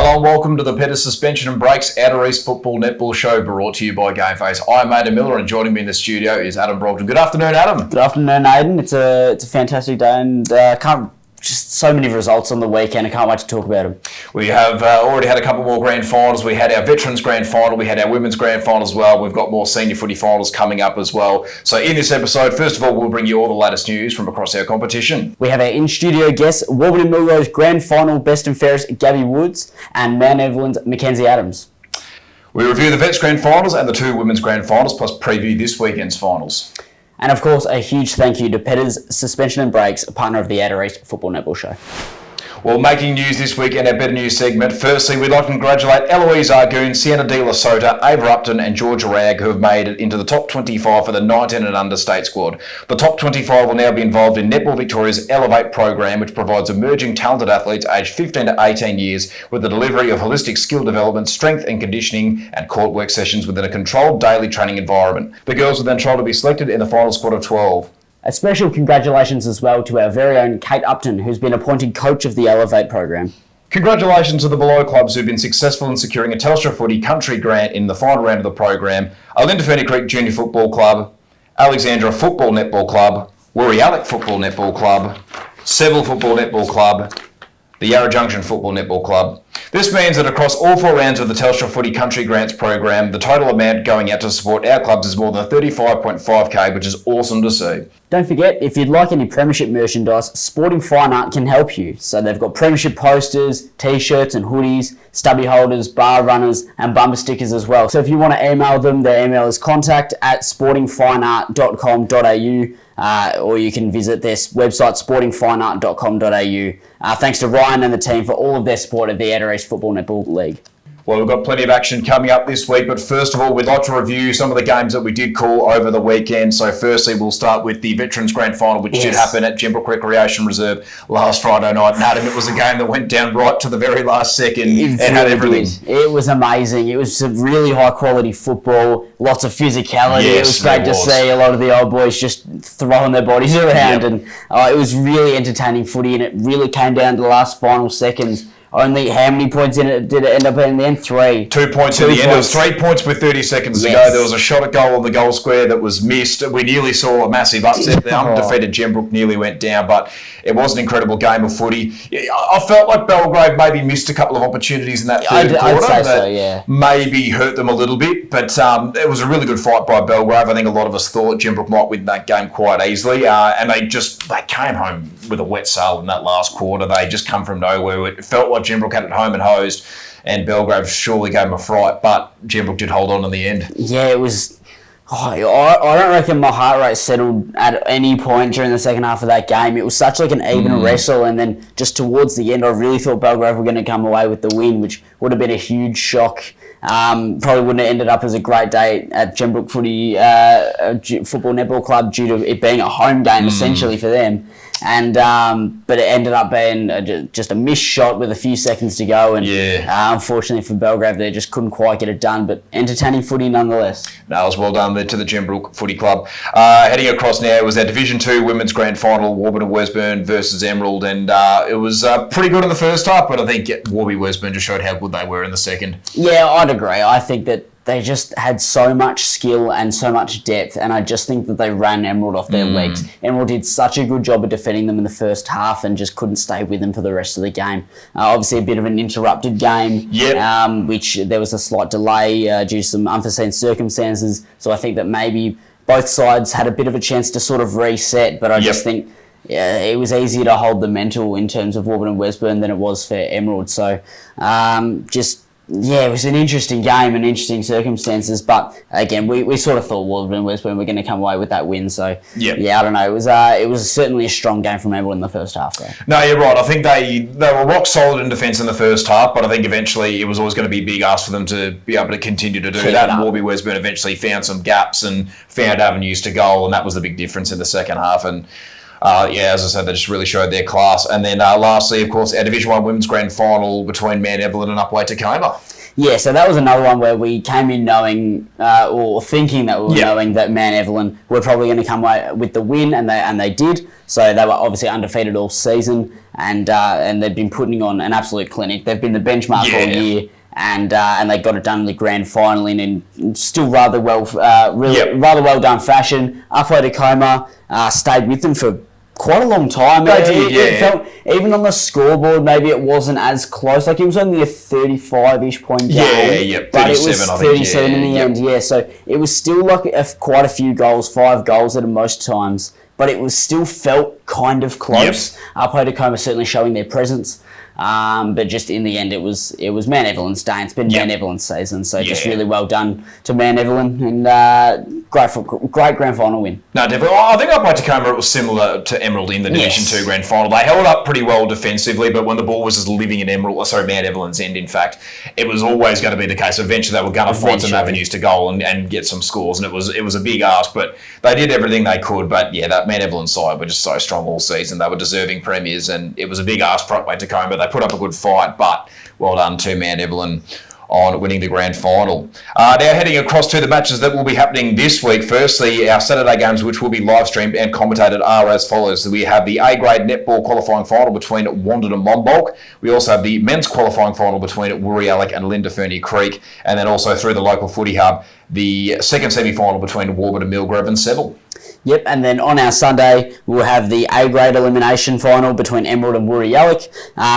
Hello and welcome to the Pedders Suspension and Breaks Outer East Football Netball Show, brought to you by Gameface. I'm Adam Miller, and joining me in the studio is Adam Brogden. Good afternoon, Adam. Good afternoon, Aidan. It's a fantastic day, and just so many results on the weekend. I can't wait to talk about them. We have already had a couple more grand finals. We had our Veterans Grand Final. We had our Women's Grand Final as well. We've got more senior footy finals coming up as well. So in this episode, first of all, we'll bring you all the latest news from across our competition. We have our in-studio guests, Warburton-Wesburn Grand Final best and fairest Gabby Woods and Mount Evelyn's Mackenzie Adams. We review the Vets Grand Finals and the two Women's Grand Finals, plus preview this weekend's finals. And of course, a huge thank you to Pedders Suspension and Breaks, a partner of the Outer East Football Netball Show. Well, making news this week in our Better News segment. Firstly, we'd like to congratulate Eloise Argoon, Sienna De La Sota, Ava Upton and Georgia Ragg, who have made it into the top 25 for the 19 and under state squad. The top 25 will now be involved in Netball Victoria's Elevate program, which provides emerging talented athletes aged 15 to 18 years with the delivery of holistic skill development, strength and conditioning and court work sessions within a controlled daily training environment. The girls will then try to be selected in the final squad of 12. A special congratulations as well to our very own Kate Upton, who's been appointed coach of the Elevate program. Congratulations to the below clubs who've been successful in securing a Telstra Footy Country Grant in the final round of the program: Alinda Ferny Creek Junior Football Club, Alexandra Football Netball Club, Wurrialloc Football Netball Club, Seville Football Netball Club, the Yarra Junction Football Netball Club. This means that across all four rounds of the Telstra Footy Country Grants program, the total amount going out to support our clubs is more than 35.5k, which is awesome to see. Don't forget, if you'd like any Premiership merchandise, Sporting Fine Art can help you. So they've got Premiership posters, t-shirts and hoodies, stubby holders, bar runners and bumper stickers as well. So if you want to email them, their email is contact@sportingfineart.com.au, or you can visit their website, sportingfineart.com.au. Thanks to Ryan and the team for all of their support of the Outer East Football Netball League. Well, we've got plenty of action coming up this week, but first of all, we'd like to review some of the games that we did call over the weekend. So firstly, we'll start with the Veterans Grand Final, which did happen at Gembrook Recreation Reserve last Friday night. And Adam, it was a game that went down right to the very last second and had everything. It was amazing. It was some really high quality football, lots of physicality. Yes, it was great to see a lot of the old boys just throwing their bodies around. And it was really entertaining footy, and it really came down to the last final seconds. Only how many points in it did it end up in the end? 3. 2 points in the end. It was 3 points with 30 seconds to go. There was a shot at goal on the goal square that was missed. We nearly saw a massive upset. The undefeated Gembrook nearly went down, but it was an incredible game of footy. I felt like Belgrave maybe missed a couple of opportunities in that third quarter. I'd say so, yeah. Maybe hurt them a little bit, but it was a really good fight by Belgrave. I think a lot of us thought Gembrook might win that game quite easily, and they came home with a wet sail in that last quarter. They just come from nowhere. It felt like Gembrook had it home and hosed, and Belgrave surely gave them a fright, but Gembrook did hold on in the end. Yeah, it was... I don't reckon my heart rate settled at any point during the second half of that game. It was such like an even wrestle, and then just towards the end, I really thought Belgrave were going to come away with the win, which would have been a huge shock. Probably wouldn't have ended up as a great day at Gembrook Footy Football Netball Club due to it being a home game essentially for them. And but it ended up being just a missed shot with a few seconds to go, and unfortunately for Belgrave, they just couldn't quite get it done. But entertaining footy nonetheless. No, it was well done there to the Gembrook Footy Club. Heading across now was our Division 2 Women's Grand Final, Warburton-Wesburn versus Emerald, and it was pretty good in the first half, but I think Warburton-Wesburn just showed how good they were in the second. Yeah, I'd agree. I think that they just had so much skill and so much depth, and I just think that they ran Emerald off their legs. Emerald did such a good job of defending them in the first half and just couldn't stay with them for the rest of the game. Obviously, a bit of an interrupted game, which there was a slight delay due to some unforeseen circumstances. So I think that maybe both sides had a bit of a chance to sort of reset, but I just think it was easier to hold the mental in terms of Warburton-Wesburn than it was for Emerald. So it was an interesting game and interesting circumstances, but again, we sort of thought Warburton-Wesburn were going to come away with that win. So I don't know. It was certainly a strong game from Emerald in the first half, though. No, you're right. I think they were rock solid in defence in the first half, but I think eventually it was always going to be a big ask for them to be able to continue to do that. And Warburton-Wesburn eventually found some gaps and found avenues to goal, and that was the big difference in the second half. And as I said, they just really showed their class. And then lastly, of course, our Division 1 Women's Grand Final between Mount Evelyn and Upwey Tacoma. Yeah, so that was another one where we came in knowing, or thinking that we were knowing that Man Evelyn were probably going to come away with the win, and they did. So they were obviously undefeated all season, and they've been putting on an absolute clinic. They've been the benchmark all year, and they got it done in the grand final in still rather well done fashion. Upway Tacoma stayed with them for quite a long time. It felt, even on the scoreboard, maybe it wasn't as close. Like, it was only a 35-ish point game. But it was 37 in the end. Yeah, so it was still like quite a few goals, 5 goals at most times. But it was still felt kind of close. Upway Tacoma certainly showing their presence. But just in the end, it was Man Evelyn's day. It's been Man Evelyn's season, so just really well done to Man Evelyn, and great grand final win. No, definitely. I think Upway Tacoma, it was similar to Emerald in the Division 2 grand final. They held up pretty well defensively, but when the ball was just living in Man Evelyn's end, in fact, it was always going to be the case. Eventually, they were going to find some avenues to goal and get some scores, and it was a big ask, but they did everything they could. But yeah, that Man Evelyn side were just so strong all season. They were deserving premiers, and it was a big ask for Upway Tacoma. They put up a good fight, but well done to Man Evelyn on winning the grand final. Now heading across to the matches that will be happening this week. Firstly, our Saturday games, which will be live streamed and commentated, are as follows. We have the A-grade netball qualifying final between Wandon and Monbulk. We also have the men's qualifying final between Woori-Alec and Linda Fernie Creek, and then also through the local footy hub, the second semi-final between Warburton-Millgrove and Seville. Yep, and then on our Sunday, we'll have the A-grade elimination final between Emerald and Woori-Alec.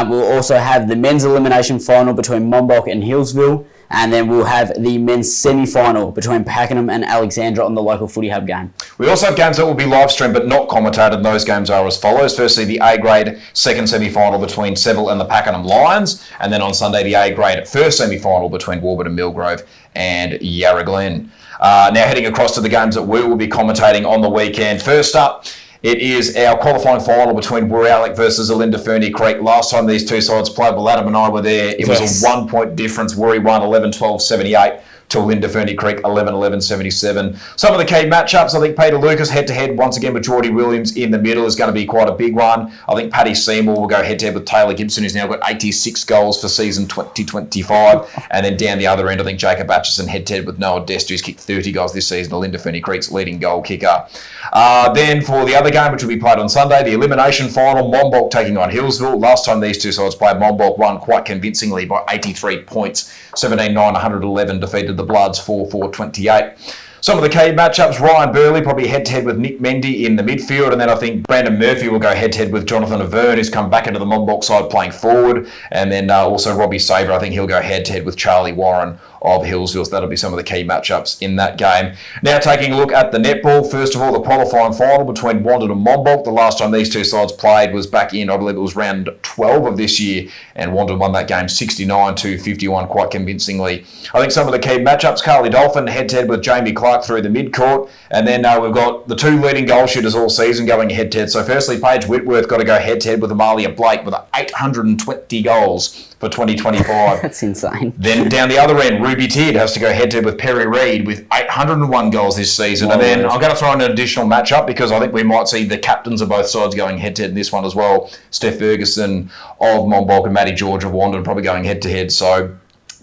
We'll also have the men's elimination final between Monbulk and Hillsville. And then we'll have the men's semi-final between Pakenham and Alexandra on the local footy hub game. We also have games that will be live streamed but not commentated, and those games are as follows. Firstly, the A-grade second semi-final between Seville and the Pakenham Lions. And then on Sunday, the A-grade first semi-final between Warburton-Millgrove and Yarra Glen. Now heading across to the games that we will be commentating on the weekend. First up, it is our qualifying final between Woori-Alec versus Linda Fernie Creek. Last time these two sides played, well, Adam and I were there. It was a 1 point difference. Woori won 11-12-78 to Linda Fernie Creek 11-11-77. Some of the key matchups, I think Peter Lucas head-to-head once again with Geordie Williams in the middle is going to be quite a big one. I think Paddy Seymour will go head-to-head with Taylor Gibson, who's now got 86 goals for season 2025. And then down the other end, I think Jacob Atchison head-to-head with Noah Dest, who's kicked 30 goals this season, Linda Fernie Creek's leading goal kicker. Then for the other game, which will be played on Sunday, the elimination final, Monbulk taking on Hillsville. Last time these two sides played, Monbulk won quite convincingly by 83 points, 17-9-111, defeated the Bloods 4-4-28. Some of the key matchups, Ryan Burley probably head-to-head with Nick Mendy in the midfield, and then I think Brandon Murphy will go head-to-head with Jonathan Avern, who's come back into the Monbulk side playing forward, and then also Robbie Saver, I think he'll go head-to-head with Charlie Warren of Hillsville. So that'll be some of the key matchups in that game. Now taking a look at the netball, first of all, the qualifying final between Wandon and Monbulk. The last time these two sides played was back in, I believe it was round 12 of this year, and Wandon won that game 69-51 quite convincingly. I think some of the key matchups, Carly Dolphin head-to-head with Jamie Clark through the mid-court, and then we've got the two leading goal shooters all season going head-to-head. So firstly, Paige Whitworth got to go head-to-head with Amalia Blake with 820 goals for 2025. That's insane. Then down the other end, Ruby Tidd has to go head-to-head with Perry Reid with 801 goals this season. And then I'm going to throw in an additional matchup because I think we might see the captains of both sides going head-to-head in this one as well. Steph Ferguson of Monbulk and Matty George of Wandon probably going head-to-head. So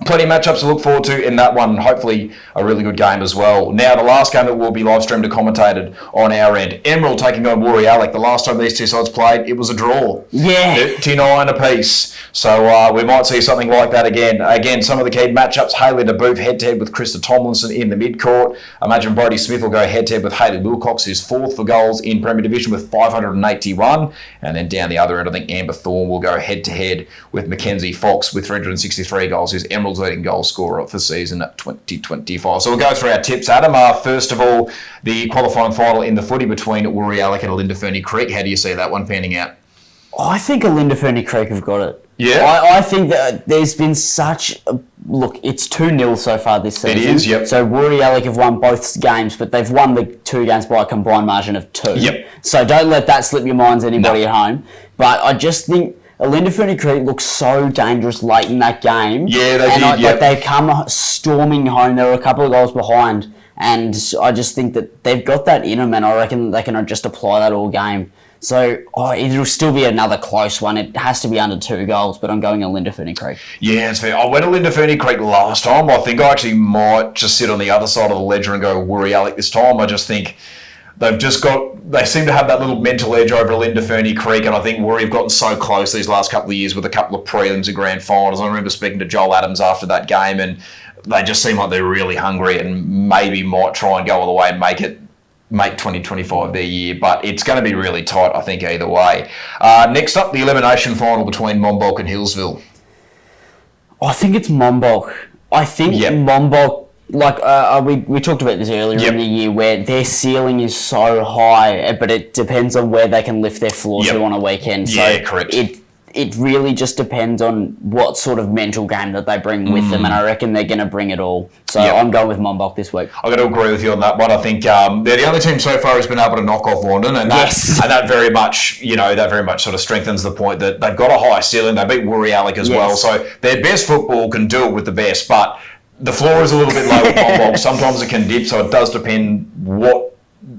plenty of matchups to look forward to in that one. Hopefully a really good game as well. Now the last game that will be live streamed and commentated on our end. Emerald taking on Woori-Alec. The last time these two sides played, it was a draw. 39 apiece. So we might see something like that again. Again, some of the key matchups, Hayley DeBoof head-to-head with Krista Tomlinson in the mid-court. I imagine Brodie Smith will go head-to-head with Hayley Wilcox, who's fourth for goals in Premier Division with 581. And then down the other end, I think Amber Thorne will go head-to-head with Mackenzie Fox with 363 goals, who's Emerald's leading goal scorer for season 2025. So we'll go through our tips, Adam. First of all, the qualifying final in the footy between Woori-Alec and Linda Fernie Creek. How do you see that one panning out? I think Linda Fernie Creek have got it. Yeah? I think that there's been such a... Look, it's 2-0 so far this season. It is, yep. So Woori-Alec have won both games, but they've won the two games by a combined margin of 2. Yep. So don't let that slip your minds, anybody at home. But I just think Linda Fernie Creek looks so dangerous late in that game. Yeah, they did, Like they come storming home. They were a couple of goals behind And I just think that they've got that in them, and I reckon they can just apply that all game. So it'll still be another close one. It has to be under 2 goals, but I'm going Olinda Ferny Creek. Yeah, it's fair. I went Olinda Ferny Creek last time. I think I actually might just sit on the other side of the ledger and go Woori-Alec this time. I just think they seem to have that little mental edge over Olinda Ferny Creek, and I think Woori have gotten so close these last couple of years with a couple of prelims and grand finals. I remember speaking to Joel Adams after that game, and they just seem like they're really hungry and maybe might try and go all the way and make 2025 their year, but it's going to be really tight, I think, either way. Next up, the elimination final between Monbulk and Hillsville. I think it's Monbulk. I think Monbulk, we talked about this earlier in the year, where their ceiling is so high, but it depends on where they can lift their floor to on a weekend. So correct. It really just depends on what sort of mental game that they bring with them, and I reckon they're going to bring it all. So I'm going with Monbulk this week. I've got to agree with you on that one. I think they're the only team so far who's been able to knock off London, and that very much, sort of strengthens the point that they've got a high ceiling. They beat Woori-Alec as well, so their best football can do it with the best, but the floor is a little bit low with Monbulk. Sometimes it can dip, so it does depend what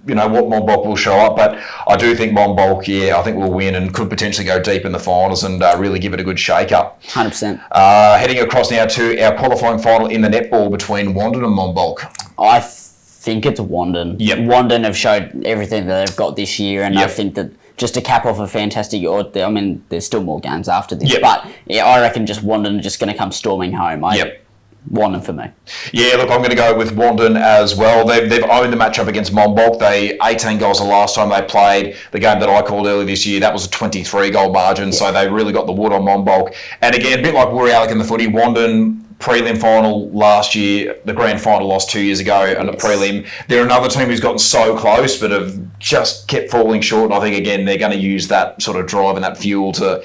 Monbulk will show up, but I do think Monbulk, I think will win and could potentially go deep in the finals and really give it a good shake-up. 100%. Heading across now to our qualifying final in the netball between Wandon and Monbulk. I think it's Wandon. Wandon have showed everything that they've got this year, and I think that just to cap off a fantastic, there's still more games after this, but I reckon just Wandon are just going to come storming home. Wandon for me. Yeah, look, I'm going to go with Wandon as well. They've owned the matchup against Monbulk. 18 goals the last time they played. The game that I called earlier this year, that was a 23-goal margin, so they really got the wood on Monbulk. And again, a bit like Woori-Alec in the footy, Wandon prelim final last year, the grand final lost 2 years ago, and the prelim. They're another team who's gotten so close, but have just kept falling short. And I think, again, they're going to use that sort of drive and that fuel to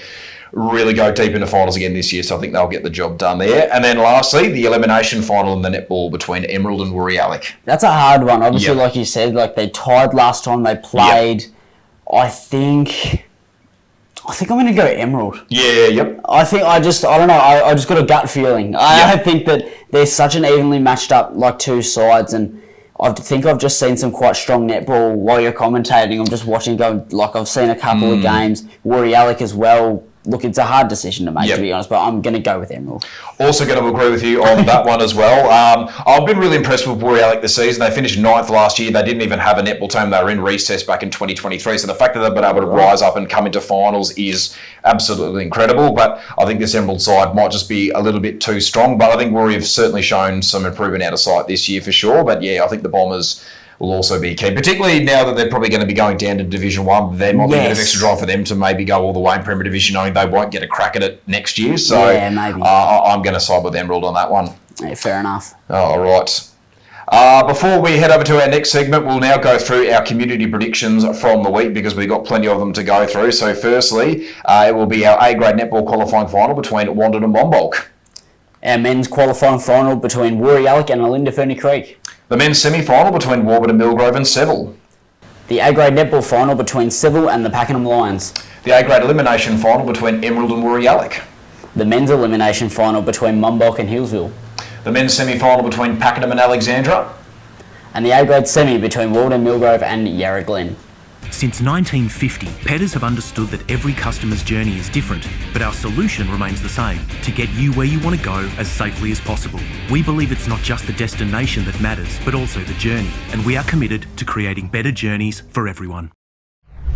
really go deep into finals again this year, so I think they'll get the job done there. And then lastly, the elimination final in the netball between Emerald and Woori-Alec. That's a hard one. Obviously, like you said, they tied last time they played. I think I'm going to go Emerald. I don't know. I just got a gut feeling. I think that they're such an evenly matched up, two sides, and I think I've just seen some quite strong netball while you're commentating. I'm just watching, I've seen a couple of games. Woori-Alec as well. Look, it's a hard decision to make, to be honest, but I'm going to go with Emerald. Also going to agree with you on that one as well. I've been really impressed with Woori-Alec this season. They finished 9th last year. They didn't even have a netball team. They were in recess back in 2023. So the fact that they've been able to rise up and come into finals is absolutely incredible. But I think this Emerald side might just be a little bit too strong. But I think Woori have certainly shown some improvement out of sight this year for sure. But I think the Bombers will also be key, particularly now that they're probably going to be going down to Division 1. There might be a bit of extra drive for them to maybe go all the way in Premier Division, knowing they won't get a crack at it next year. So maybe. I'm going to side with Emerald on that one. Yeah, fair enough. All right. Before we head over to our next segment, we'll now go through our community predictions from the week because we've got plenty of them to go through. So firstly, it will be our A-grade netball qualifying final between Wandon and Monbulk. Our men's qualifying final between Woori-Alec and Olinda Ferny Creek. The men's semi-final between Warburton-Millgrove and Seville. The A-grade netball final between Seville and the Pakenham Lions. The A-grade elimination final between Emerald and Woori-Alec. The men's elimination final between Monbulk and Hillsville. The men's semi-final between Pakenham and Alexandra. And the A-grade semi between Warburton-Millgrove and Yarra Glen. Since 1950, Pedders have understood that every customer's journey is different, but our solution remains the same, to get you where you want to go as safely as possible. We believe it's not just the destination that matters, but also the journey, and we are committed to creating better journeys for everyone.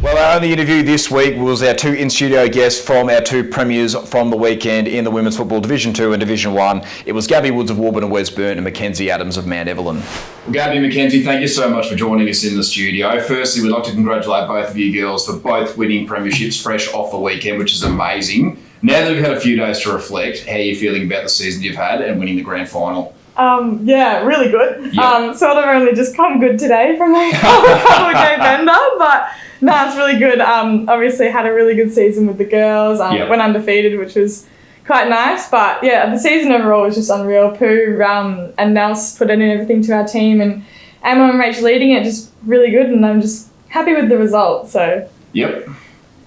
Well, our only interview this week was our 2 in-studio guests from our 2 premiers from the weekend in the Women's Football Division 2 and Division 1. It was Gabby Woods of Warburton-Wesburn and Mackenzie Adams of Mount Evelyn. Well, Gabby and Mackenzie, thank you so much for joining us in the studio. Firstly, we'd like to congratulate both of you girls for both winning premierships fresh off the weekend, which is amazing. Now that we've had a few days to reflect, how are you feeling about the season you've had and winning the grand final? Really good. Sort of only just come good today from a couple of game bender, but no, it's really good. Obviously had a really good season with the girls. Went undefeated, which was quite nice. But the season overall was just unreal. Pooh and Nels put in everything to our team, and Emma and Rach leading it, just really good. And I'm just happy with the result. So. Yep.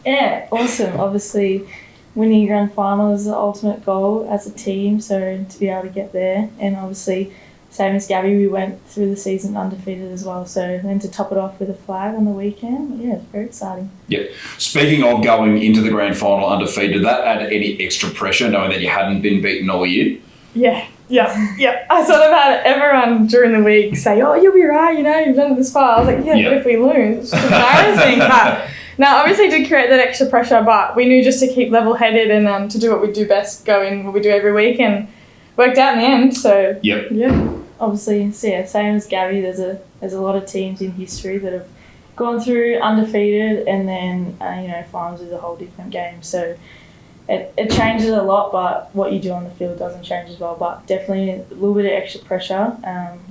Yeah, awesome. Obviously, winning grand final is the ultimate goal as a team. So to be able to get there, and obviously same as Gabby, we went through the season undefeated as well. So then to top it off with a flag on the weekend, yeah, it's very exciting. Yep. Speaking of going into the grand final undefeated, did that add any extra pressure knowing that you hadn't been beaten all year? Yeah. I sort of had everyone during the week say, "Oh, you'll be right. You know, you've done it this far." I was like, "Yeah, but if we lose, it's embarrassing." But now, obviously, did create that extra pressure, but we knew just to keep level-headed and to do what we do best, go in what we do every week, and worked out in the end. So yeah. Obviously, so yeah, same as Gabby. There's a lot of teams in history that have gone through undefeated, and then finals is a whole different game. So. It changes a lot, but what you do on the field doesn't change as well. But definitely a little bit of extra pressure,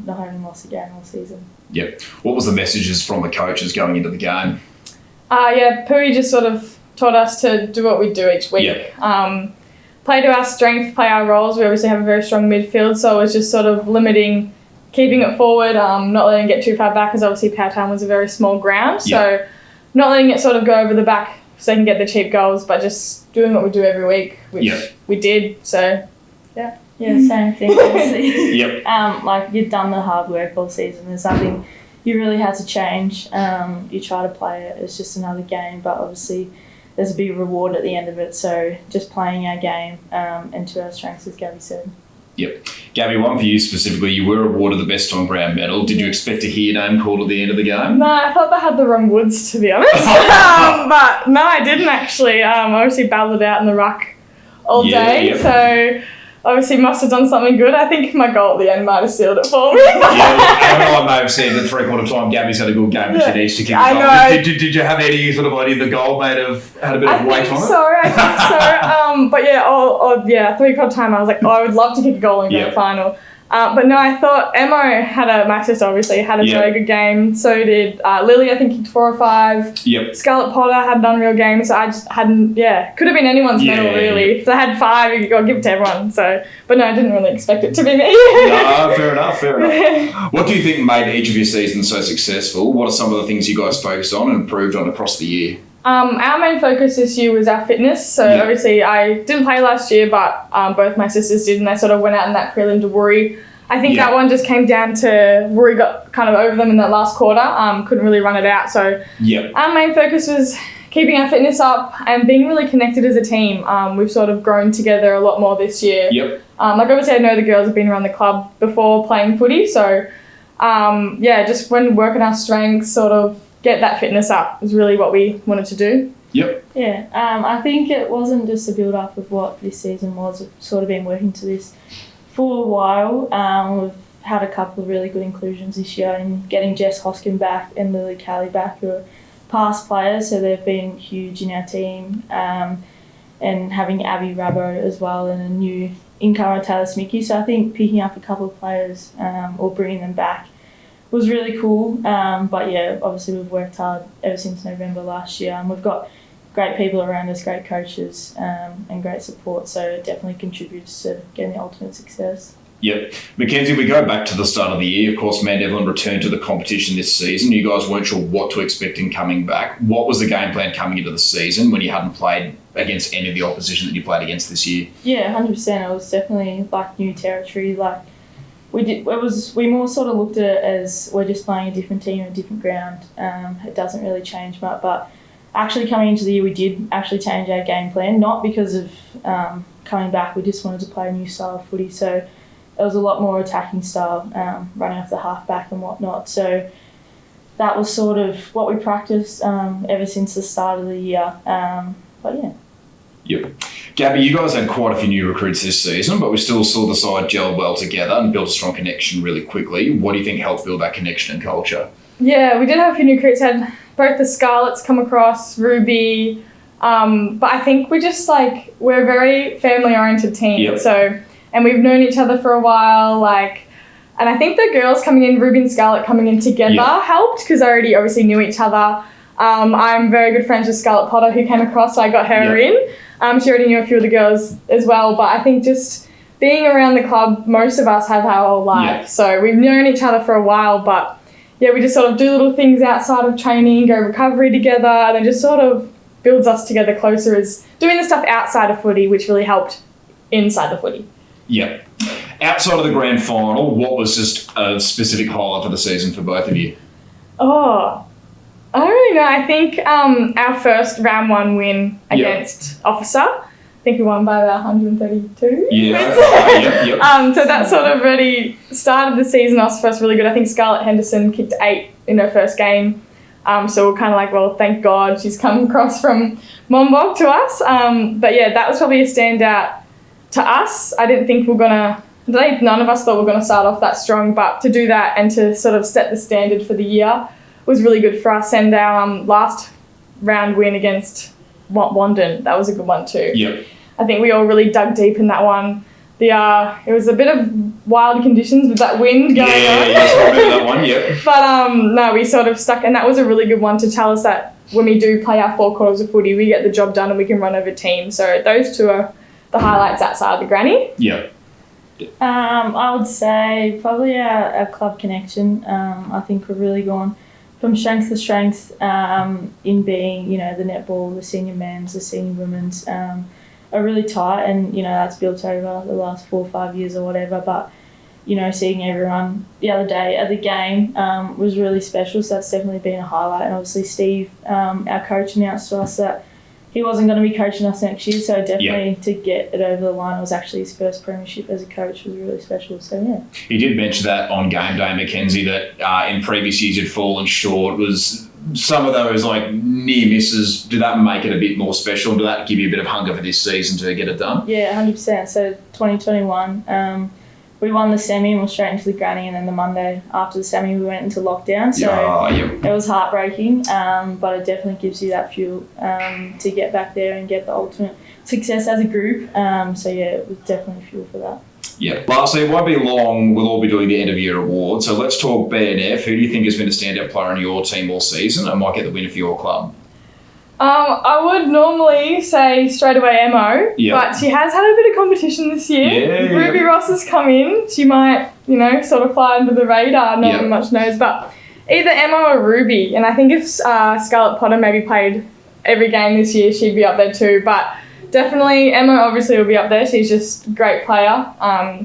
not having lost a game all season. Yep. What was the messages from the coaches going into the game? Pui just sort of taught us to do what we do each week. Yep. Play to our strength, play our roles. We obviously have a very strong midfield, so it was just sort of limiting, keeping it forward, not letting it get too far back, because obviously Powtown was a very small ground. So not letting it sort of go over the back so they can get the cheap goals, but just doing what we do every week, which we did. So, yeah. Yeah, same thing. Obviously. Yep. Like you've done the hard work all season. There's nothing you really had to change. You try to play it. It's just another game, but obviously there's a big reward at the end of it. So just playing our game and to our strengths, as Gabby said. Yep. Gabby, one for you specifically. You were awarded the best on ground medal. Did you expect to hear your name called at the end of the game? No, I thought they had the wrong Woods, to be honest. But no, I didn't actually. Obviously battled it out in the ruck all day. So obviously must have done something good. I think my goal at the end might have sealed it for me. I may have said that 3/4 time Gabby's had a good game, but she needs to kick it off. Did you have any sort of idea the goal may have had a bit of weight on it? I think so. But yeah, 3/4 time I was like, I would love to kick a goal in grand final. But no, I thought my sister obviously had a very good game. So did Lily, I think, kicked 4 or 5. Yep. Scarlett Potter had an unreal game, so I just hadn't, could have been anyone's medal really. If they had 5, you got to give it to everyone. So, but no, I didn't really expect it to be me. No, fair enough. What do you think made each of your seasons so successful? What are some of the things you guys focused on and improved on across the year? Our main focus this year was our fitness. So obviously I didn't play last year, but both my sisters did, and they sort of went out in that prelim to Woori. I think that one just came down to Woori got kind of over them in that last quarter, couldn't really run it out. So our main focus was keeping our fitness up and being really connected as a team. We've sort of grown together a lot more this year. Obviously I know the girls have been around the club before playing footy, so just when working our strengths, sort of get that fitness up is really what we wanted to do. Yeah, I think it wasn't just a build-up of what this season was. We've sort of been working to this for a while. We've had a couple of really good inclusions this year, and getting Jess Hoskin back and Lily Calley back, who are past players, so they've been huge in our team. And having Abby Rabbo as well, and a new incomer Taylor Smickey. So I think picking up a couple of players or bringing them back was really cool. But yeah, obviously we've worked hard ever since November last year, and we've got great people around us, great coaches, and great support. So it definitely contributes to getting the ultimate success. Yep. Mackenzie, we go back to the start of the year. Of course, Mount Evelyn returned to the competition this season. You guys weren't sure what to expect in coming back. What was the game plan coming into the season when you hadn't played against any of the opposition that you played against this year? Yeah, 100%. It was definitely like new territory. Like we more sort of looked at it as we're just playing a different team on a different ground. It doesn't really change much, but actually coming into the year, we did actually change our game plan, not because of coming back. We just wanted to play a new style of footy. So it was a lot more attacking style, running off the halfback and whatnot. So that was sort of what we practiced ever since the start of the year. But yeah. Yep. Gabby, you guys had quite a few new recruits this season, but we still saw the side gel well together and built a strong connection really quickly. What do you think helped build that connection and culture? Yeah, we did have a few new recruits. Had both the Scarlets come across, Ruby, but I think we're a very family-oriented team. So, and we've known each other for a while, and I think the girls coming in, Ruby and Scarlett coming in together helped, because I already obviously knew each other. I'm very good friends with Scarlett Potter, who came across, so I got her in. She already knew a few of the girls as well, but I think just being around the club, most of us have our whole life. So we've known each other for a while, but yeah, we just sort of do little things outside of training, go recovery together, and it just sort of builds us together closer as doing the stuff outside of footy, which really helped inside the footy. Yeah. outside of the grand final, what was just a specific highlight of the season for both of you? Oh, I don't really know. I think our first round 1 win against Officer, I think we won by about 132. Yeah. So that sort of really started the season off for us really good. I think Scarlett Henderson kicked 8 in her first game. So we're kind of like, well, thank God she's come across from Monbog to us. But yeah, that was probably a standout to us. I didn't think none of us thought we were going to start off that strong, but to do that and to sort of set the standard for the year was really good for us. And our last round win against Wandon, that was a good one too. Yep. I think we all really dug deep in that one. It was a bit of wild conditions with that wind going on. Yeah, that one, yeah. But no, we sort of stuck, and that was a really good one to tell us that when we do play our 4 quarters of footy, we get the job done and we can run over teams. So those 2 are the highlights outside of the granny. Yeah. I would say probably our club connection. I think we're really gone from strength to strength in being, the netball, the senior men's, the senior women's are really tight, and that's built over the last 4 or 5 years or whatever. But seeing everyone the other day at the game was really special. So that's definitely been a highlight. And obviously Steve, our coach, announced to us that he wasn't going to be coaching us next year, so definitely to get it over the line, it was actually his first premiership as a coach, was really special. So yeah. He did mention that on game day, Mackenzie, that in previous years had fallen short. Was some of those like near misses? Did that make it a bit more special? Did that give you a bit of hunger for this season to get it done? Yeah, 100%. So 2021. We won the semi and were straight into the granny, and then the Monday after the semi we went into lockdown. So it was heartbreaking, but it definitely gives you that fuel to get back there and get the ultimate success as a group. So yeah, it was definitely fuel for that. Yeah. Lastly, it won't be long. We'll all be doing the end of year award. So let's talk BNF. Who do you think has been a standout player in your team all season and might get the winner for your club? I would normally say straight away Mo, but she has had a bit of competition this year. Ruby Ross has come in. She might, sort of fly under the radar. No one much knows, but either Emma or Ruby. And I think if Scarlett Potter maybe played every game this year, she'd be up there too. But definitely Emma obviously will be up there. She's just a great player.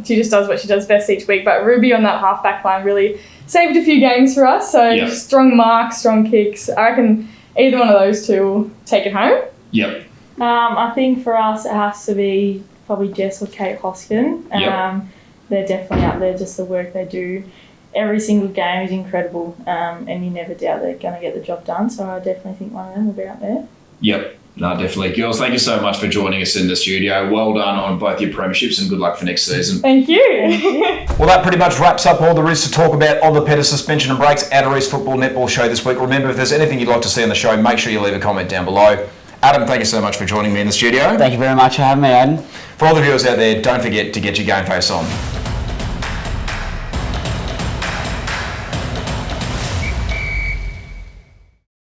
She just does what she does best each week. But Ruby on that half-back line really saved a few games for us. So strong marks, strong kicks. I reckon either one of those 2 will take it home. Yep. I think for us it has to be probably Jess or Kate Hoskin. They're definitely up there, just the work they do. Every single game is incredible, and you never doubt they're going to get the job done. So I definitely think one of them will be up there. Yep. No, definitely. Girls, thank you so much for joining us in the studio. Well done on both your premierships and good luck for next season. Thank you. Well, that pretty much wraps up all there is to talk about on the Pedders Suspension and Breaks Outer East Football Netball Show this week. Remember, if there's anything you'd like to see on the show, make sure you leave a comment down below. Adam, thank you so much for joining me in the studio. Thank you very much for having me, Aiden. For all the viewers out there, don't forget to get your game face on.